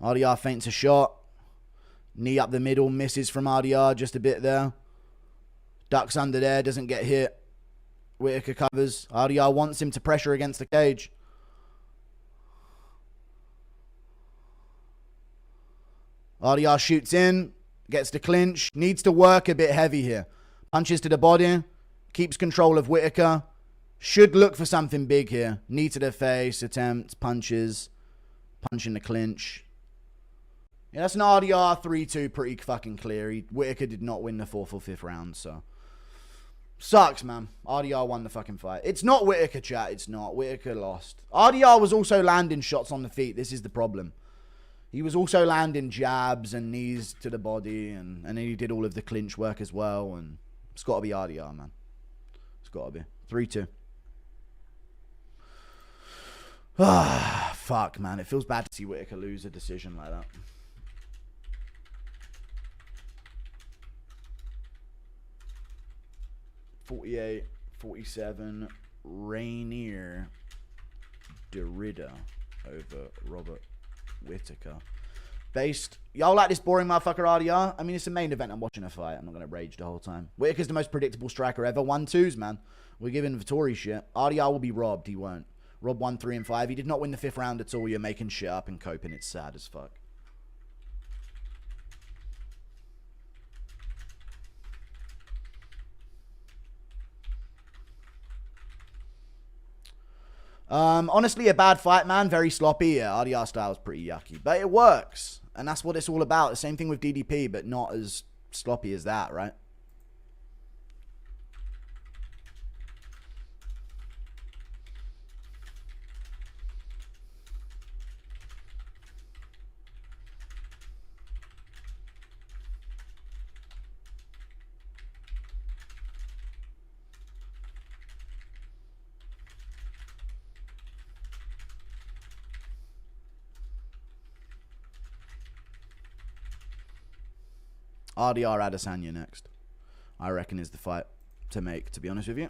RDR feints a shot. Knee up the middle, misses from RDR just a bit there. Ducks under there, doesn't get hit. Whittaker covers. RDR wants him to pressure against the cage. RDR shoots in, gets the clinch. Needs to work a bit heavy here. Punches to the body. Keeps control of Whittaker. Should look for something big here. Knee to the face, attempts, punches. Punch in the clinch. Yeah, that's an RDR 3-2 pretty fucking clear. Whittaker did not win the 4th or 5th round, so. Sucks, man. RDR won the fucking fight. It's not Whittaker, chat. It's not. Whittaker lost. RDR was also landing shots on the feet. This is the problem. He was also landing jabs and knees to the body, and then he did all of the clinch work as well, and it's got to be RDR, man. It's got to be. 3-2. Ah, fuck, man. It feels bad to see Whittaker lose a decision like that. $48-47. Reinier Derrida over Robert Whittaker. Based. Y'all like this boring motherfucker RDR? I mean, it's a main event. I'm watching a fight. I'm not going to rage the whole time. Whittaker's the most predictable striker ever. 1-2s, man. We're giving Vittori shit. RDR will be robbed. He won't. Rob 1, 3, and 5. He did not win the 5th round at all. You're making shit up and coping. It's sad as fuck. Honestly, a bad fight, man. Very sloppy. Yeah, RDR style is pretty yucky. But it works. And that's what it's all about. The same thing with DDP, but not as sloppy as that, right? RDR Adesanya next. I reckon is the fight to make, to be honest with you.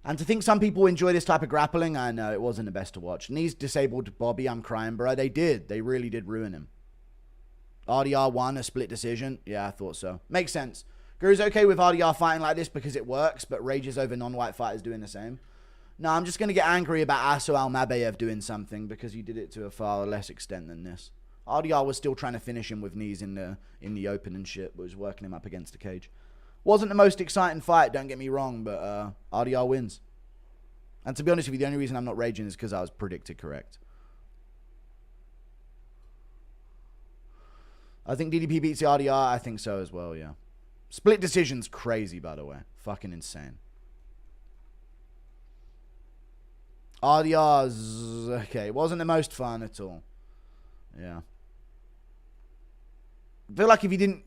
And to think some people enjoy this type of grappling, I know it wasn't the best to watch. Knees disabled Bobby, I'm crying, bro. They did. They really did ruin him. RDR won a split decision. Yeah, I thought so. Makes sense. Guru's okay with RDR fighting like this because it works, but rages over non-white fighters doing the same. No, I'm just going to get angry about Aso Almabayev doing something because he did it to a far less extent than this. RDR was still trying to finish him with knees in the open and shit, but was working him up against the cage. Wasn't the most exciting fight, don't get me wrong, but RDR wins. And to be honest with you, the only reason I'm not raging is because I was predicted correct. I think DDP beats the RDR. I think so as well, yeah. Split decision's crazy, by the way. Fucking insane. RDR's okay. It wasn't the most fun at all. Yeah. I feel like if he didn't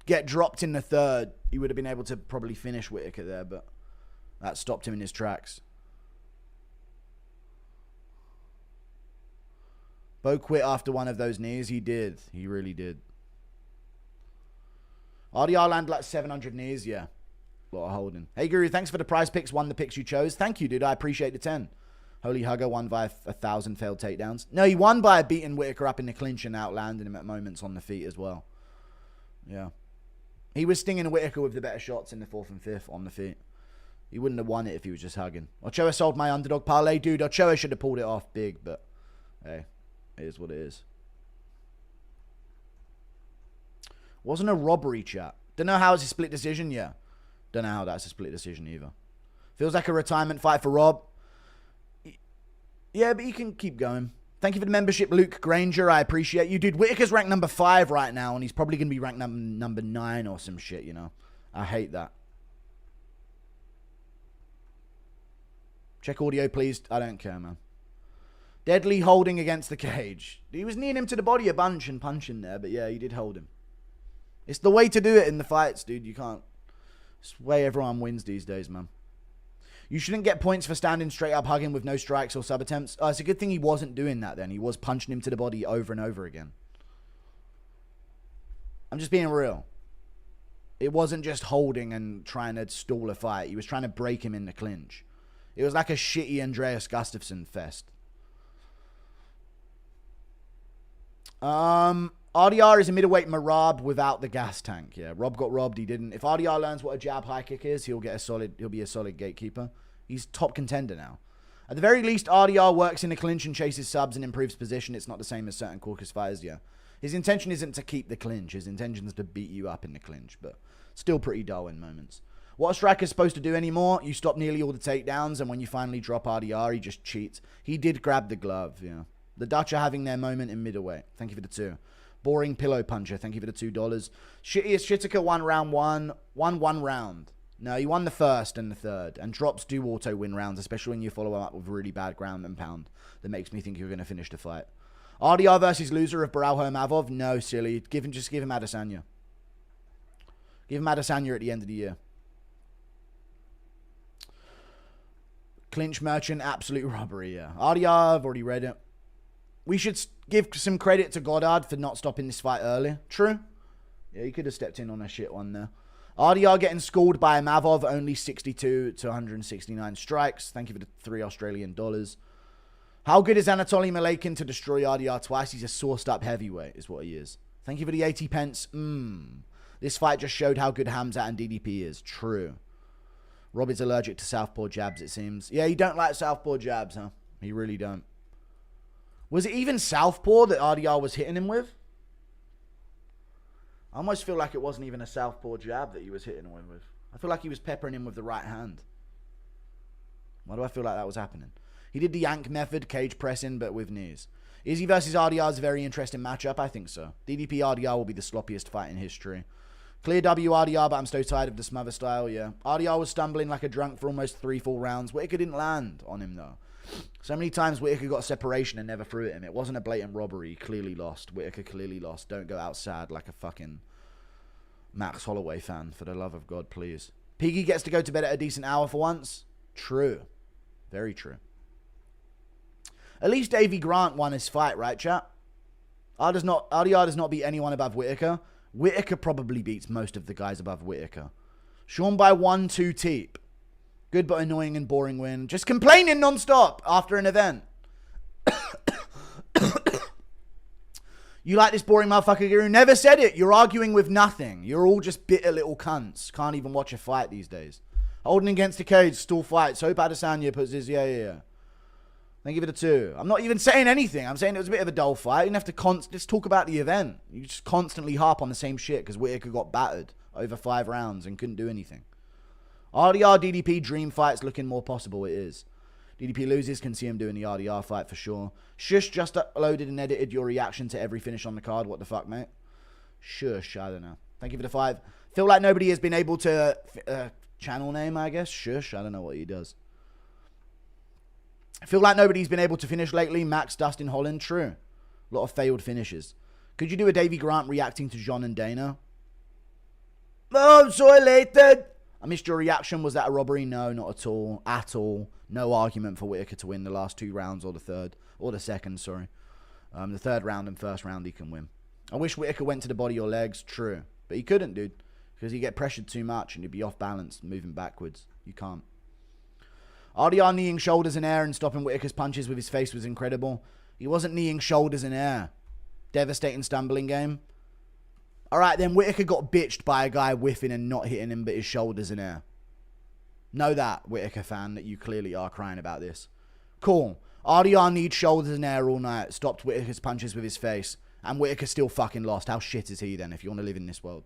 get dropped in the 3rd, he would have been able to probably finish Whittaker there, but that stopped him in his tracks. Bo quit after one of those knees. He did. He really did. RDR landed like 700 knees. Yeah. A lot of holding. Hey, Guru, thanks for the prize picks. Won the picks you chose. Thank you, dude. I appreciate the 10. Holy Hugger won by 1,000 failed takedowns. No, he won by beating Whittaker up in the clinch and outlanding him at moments on the feet as well. Yeah. He was stinging Whittaker with the better shots in the 4th and 5th on the feet. He wouldn't have won it if he was just hugging. Ochoa sold my underdog parlay. Dude, Ochoa should have pulled it off big, but hey, it is what it is. Wasn't a robbery, chat. Don't know how it's a split decision, yeah. Don't know how that's a split decision either. Feels like a retirement fight for Rob. Yeah, but you can keep going. Thank you for the membership, Luke Granger. I appreciate you. Dude, Whittaker's ranked number 5 right now, and he's probably going to be ranked number 9 or some shit, you know. I hate that. Check audio, please. I don't care, man. Deadly holding against the cage. He was kneeing him to the body a bunch and punching there, but yeah, he did hold him. It's the way to do it in the fights, dude. You can't. It's the way everyone wins these days, man. You shouldn't get points for standing straight up hugging with no strikes or sub attempts. It's a good thing he wasn't doing that then. He was punching him to the body over and over again. I'm just being real. It wasn't just holding and trying to stall a fight. He was trying to break him in the clinch. It was like a shitty Andreas Gustafsson fest. RDR is a middleweight Marab without the gas tank. Yeah, Rob got robbed. He didn't. If RDR learns what a jab high kick is, he'll be a solid gatekeeper. He's top contender now. At the very least, RDR works in a clinch and chases subs and improves position. It's not the same as certain Caucus fighters, yeah. His intention isn't to keep the clinch. His intention is to beat you up in the clinch, but still pretty dull in moments. What a striker's supposed to do anymore, you stop nearly all the takedowns, and when you finally drop RDR, he just cheats. He did grab the glove, yeah. The Dutch are having their moment in middleweight. Thank you for the 2. Boring pillow puncher. Thank you for the $2. Shittiest Whittaker won round 1. Won 1 round. No, he won the first and the third. And drops do auto win rounds, especially when you follow them up with really bad ground and pound. That makes me think you're going to finish the fight. RDR versus loser of Baralho Mavov? No, silly. Just give him Adesanya. Give him Adesanya at the end of the year. Clinch Merchant, absolute robbery, yeah. RDR, I've already read it. We should give some credit to Goddard for not stopping this fight earlier. True. Yeah, he could have stepped in on a shit one there. RDR getting schooled by Mavov, only 62 to 169 strikes. Thank you for the $3 Australian. How good is Anatoly Malakin to destroy RDR twice? He's a sourced up heavyweight, is what he is. Thank you for the 80 pence. This fight just showed how good Hamzat and DDP is. True. Rob is allergic to southpaw jabs, it seems. Yeah, you don't like southpaw jabs, huh? You really don't. Was it even southpaw that RDR was hitting him with? I almost feel like it wasn't even a southpaw jab that he was hitting him with. I feel like he was peppering him with the right hand. Why do I feel like that was happening? He did the yank method, cage pressing, but with knees. Izzy versus RDR is a very interesting matchup. I think so. DDP RDR will be the sloppiest fight in history. Clear W RDR, but I'm so tired of the smother style, yeah. RDR was stumbling like a drunk for almost 3 full rounds. Whittaker didn't land on him, though. So many times Whittaker got separation and never threw at him. It wasn't a blatant robbery. He clearly lost. Whittaker clearly lost. Don't go out sad like a fucking Max Holloway fan, for the love of God, please. Piggy gets to go to bed at a decent hour for once. True. Very true. At least Davey Grant won his fight, right, chat? RDR does not beat anyone above Whittaker. Whittaker probably beats most of the guys above Whittaker. Sean by 1-2 teep. Good but annoying and boring win. Just complaining non-stop after an event. You like this boring motherfucker guru? Never said it. You're arguing with nothing. You're all just bitter little cunts. Can't even watch a fight these days. Holding against the cage, stall fights. Hope Adesanya puts his, yeah. Then give it a 2. I'm not even saying anything. I'm saying it was a bit of a dull fight. You didn't have to just talk about the event. You just constantly harp on the same shit because Whittaker got battered over 5 rounds and couldn't do anything. RDR DDP dream fight's looking more possible. It is. DDP loses, can see him doing the RDR fight for sure. Shush just uploaded and edited your reaction to every finish on the card. What the fuck, mate? Shush, I don't know. Thank you for the 5. Feel like nobody has been able to... channel name, I guess? Shush, I don't know what he does. I feel like nobody's been able to finish lately. Max, Dustin, Holland, true. A lot of failed finishes. Could you do a Davey Grant reacting to John and Dana? Oh, I'm so elated. I missed your reaction. Was that a robbery? No, not at all. At all. No argument for Whittaker to win the last 2 rounds or the third. Or the second, sorry. The third round and first round he can win. I wish Whittaker went to the body or legs. True. But he couldn't, dude. Because he'd get pressured too much and he'd be off balance moving backwards. You can't. RDR kneeing shoulders in air and stopping Whittaker's punches with his face was incredible. He wasn't kneeing shoulders in air. Devastating stumbling game. Alright, then Whittaker got bitched by a guy whiffing and not hitting him but his shoulders in air. Know that, Whittaker fan, that you clearly are crying about this. Cool. RDR needs shoulders in air all night. Stopped Whittaker's punches with his face. And Whittaker still fucking lost. How shit is he then if you want to live in this world?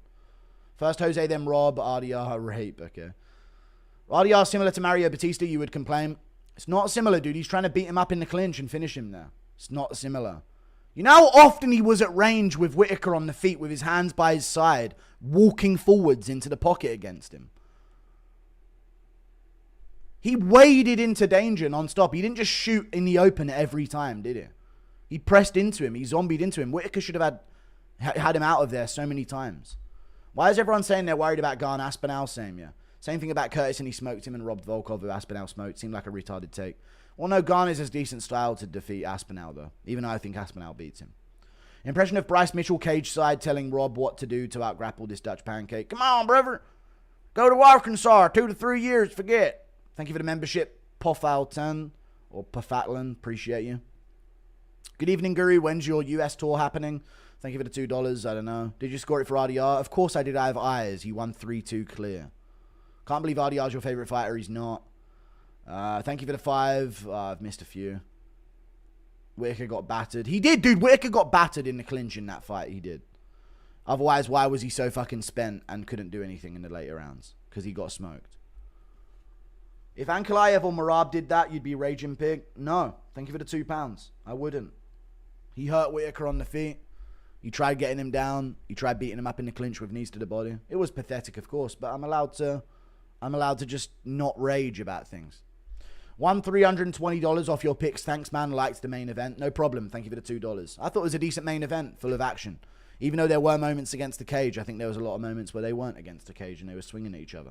First Jose, then Rob. RDR rape. Okay. RDR similar to Mario Batista, you would complain. It's not similar, dude. He's trying to beat him up in the clinch and finish him there. It's not similar. You know how often he was at range with Whittaker on the feet with his hands by his side, walking forwards into the pocket against him. He waded into danger non-stop. He didn't just shoot in the open every time, did he? He pressed into him. He zombied into him. Whittaker should have had him out of there so many times. Why is everyone saying they're worried about Garn Aspinall? Same, yeah. Same thing about Curtis and he smoked him and robbed Volkov who Aspinall smoked. Seemed like a retarded take. Well, no, Garn is a decent style to defeat Aspinall, though. Even though I think Aspinall beats him. Impression of Bryce Mitchell cage side telling Rob what to do to out-grapple this Dutch pancake. Come on, brother. Go to Arkansas. 2 to 3 years. Forget. Thank you for the membership. Pofal 10 or Pafatlan, appreciate you. Good evening, Guru. When's your US tour happening? Thank you for the $2. I don't know. Did you score it for RDR? Of course I did. I have eyes. He won 3-2 clear. Can't believe RDR's your favorite fighter. He's not. Thank you for the 5. I've missed a few. Whittaker got battered. He did, dude. Whittaker got battered in the clinch in that fight. He did. Otherwise, why was he so fucking spent and couldn't do anything in the later rounds? Because he got smoked. If Ankalaev or Merab did that, you'd be raging pig. No. Thank you for the £2. I wouldn't. He hurt Whittaker on the feet. He tried getting him down. He tried beating him up in the clinch with knees to the body. It was pathetic, of course, but I'm allowed to just not rage about things. Won $320 off your picks. Thanks, man. Liked the main event. No problem. Thank you for the $2. I thought it was a decent main event, full of action. Even though there were moments against the cage, I think there was a lot of moments where they weren't against the cage and they were swinging at each other.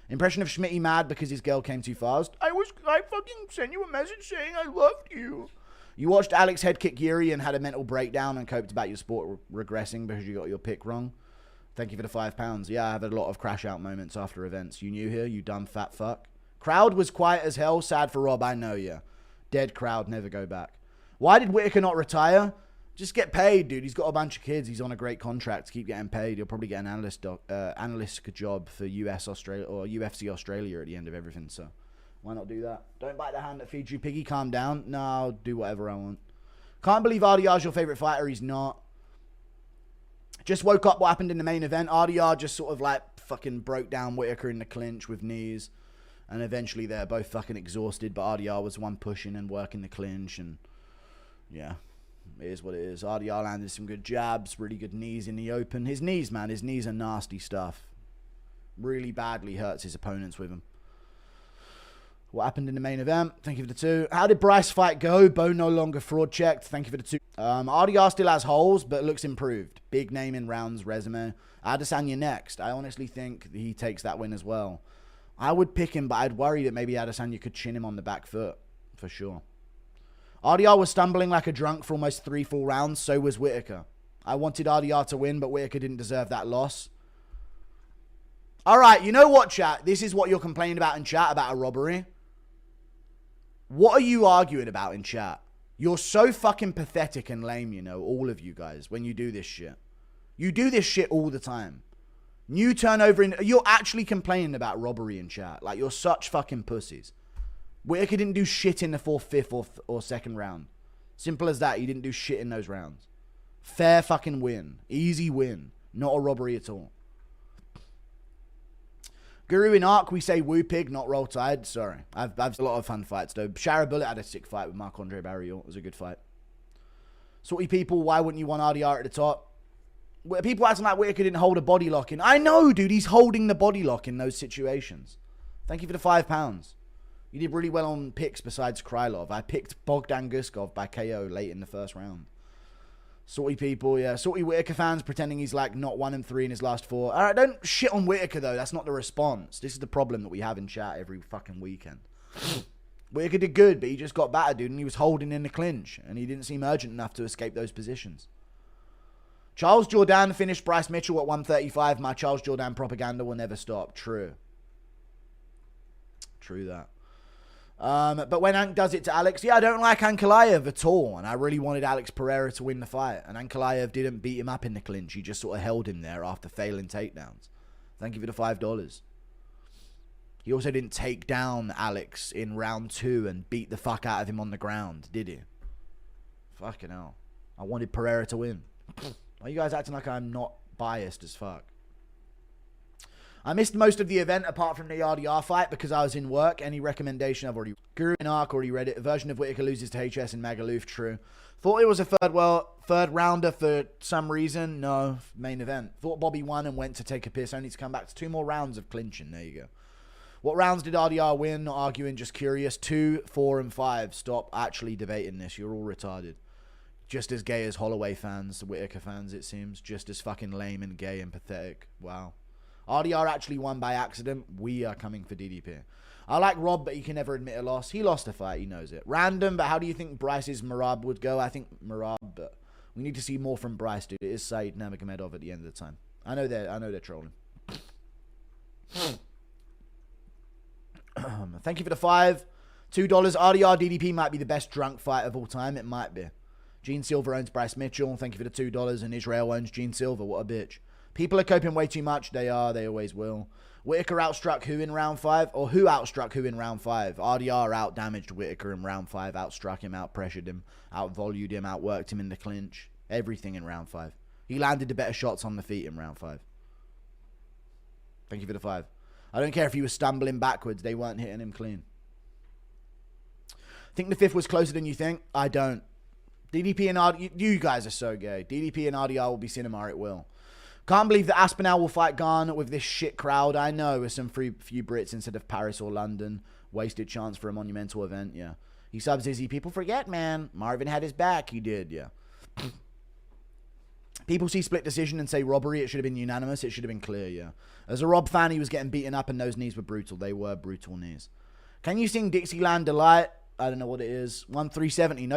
Impression of Schmitty mad because his girl came too fast. I fucking sent you a message saying I loved you. You watched Alex head kick Yuri and had a mental breakdown and coped about your sport regressing because you got your pick wrong. Thank you for the £5. Yeah, I have a lot of crash out moments after events. You new here, you dumb fat fuck. Crowd was quiet as hell. Sad for Rob, I know ya. Dead crowd, never go back. Why did Whittaker not retire? Just get paid, dude. He's got a bunch of kids. He's on a great contract. Keep getting paid. He'll probably get an analyst job for US Australia or UFC Australia at the end of everything. So why not do that? Don't bite the hand that feeds you, piggy. Calm down. No, I'll do whatever I want. Can't believe RDR's your favorite fighter. He's not. Just woke up what happened in the main event. RDR just sort of like fucking broke down Whittaker in the clinch with knees. And eventually they're both fucking exhausted. But RDR was the one pushing and working the clinch. And yeah. It is what it is. RDR landed some good jabs, really good knees in the open. His knees, man, his knees are nasty stuff. Really badly hurts his opponents with them. What happened in the main event? Thank you for the 2. How did Bryce fight go? Bo no longer fraud checked. Thank you for the 2. RDR still has holes, but looks improved. Big name in rounds, resume. Adesanya next. I honestly think he takes that win as well. I would pick him, but I'd worry that maybe Adesanya could chin him on the back foot. For sure. RDR was stumbling like a drunk for almost 3 full rounds. So was Whittaker. I wanted RDR to win, but Whittaker didn't deserve that loss. All right, you know what, chat? This is what you're complaining about in chat about a robbery. What are you arguing about in chat? You're so fucking pathetic and lame, you know, all of you guys, when you do this shit. You do this shit all the time. New turnover in... You're actually complaining about robbery in chat. Like, you're such fucking pussies. Whittaker didn't do shit in the 4th, 5th, or 2nd round. Simple as that. He didn't do shit in those rounds. Fair fucking win. Easy win. Not a robbery at all. Guru in Arc, we say woo pig, not roll tide. Sorry. I've a lot of fun fights, though. Shara Bullet had a sick fight with Marc-Andre Barrios. It was a good fight. Sorty people, why wouldn't you want RDR at the top? People acting like Whittaker didn't hold a body lock in. I know, dude. He's holding the body lock in those situations. Thank you for the £5. You did really well on picks besides Krylov. I picked Bogdan Guskov by KO late in the 1st round. Sorty people, yeah. Sorty Whittaker fans pretending he's like not 1-3 in his last 4. All right, don't shit on Whittaker, though. That's not the response. This is the problem that we have in chat every fucking weekend. Whittaker did good, but he just got battered, dude, and he was holding in the clinch, and he didn't seem urgent enough to escape those positions. Charles Jourdain finished Bryce Mitchell at 135. My Charles Jourdain propaganda will never stop. True. True that. But when Ank does it to Alex, yeah, I don't like Ankalaev at all, and I really wanted Alex Pereira to win the fight, and Ankalaev didn't beat him up in the clinch. He just sort of held him there after failing takedowns. Thank you for the $5. He also didn't take down Alex in round 2 and beat the fuck out of him on the ground, did he? Fucking hell. I wanted Pereira to win. Why are you guys acting like I'm not biased as fuck? I missed most of the event apart from the RDR fight because I was in work. Any recommendation? I've already... Guru and Ark already read it. A version of Whittaker loses to HS and Magaluf. True. Thought it was a third rounder for some reason. No. Main event. Thought Bobby won and went to take a piss. Only to come back to 2 more rounds of clinching. There you go. What rounds did RDR win? Not arguing. Just curious. 2, 4, and 5. Stop actually debating this. You're all retarded. Just as gay as Holloway fans. The Whittaker fans, it seems. Just as fucking lame and gay and pathetic. Wow. RDR actually won by accident. We are coming for DDP. I like Rob, but he can never admit a loss. He lost a fight. He knows it. Random, but how do you think Bryce's Merab would go? I think Merab, but we need to see more from Bryce, dude. It is Said Nurmagomedov at the end of the time. I know they're trolling. Thank you for the 5. $2. RDR DDP might be the best drunk fight of all time. It might be. Gene Silver owns Bryce Mitchell. Thank you for the $2. And Israel owns Gene Silver. What a bitch. People are coping way too much. They are. They always will. Whittaker outstruck who in round 5? Or who outstruck who in round 5? RDR outdamaged Whittaker in round 5. Outstruck him, outpressured him, outvolued him, outworked him in the clinch. Everything in round 5. He landed the better shots on the feet in round 5. Thank you for the 5. I don't care if he was stumbling backwards. They weren't hitting him clean. Think the 5th was closer than you think? I don't. DDP and RDR... You guys are so gay. DDP and RDR will be cinema. It will. Can't believe that Aspinall will fight Garn with this shit crowd. I know, with some few Brits instead of Paris or London. Wasted chance for a monumental event, yeah. He subs Izzy. People forget, man. Marvin had his back. He did, yeah. People see split decision and say robbery. It should have been unanimous. It should have been clear, yeah. As a Rob fan, he was getting beaten up and those knees were brutal. They were brutal knees. Can you sing Dixieland Delight? I don't know what it is. 1370. No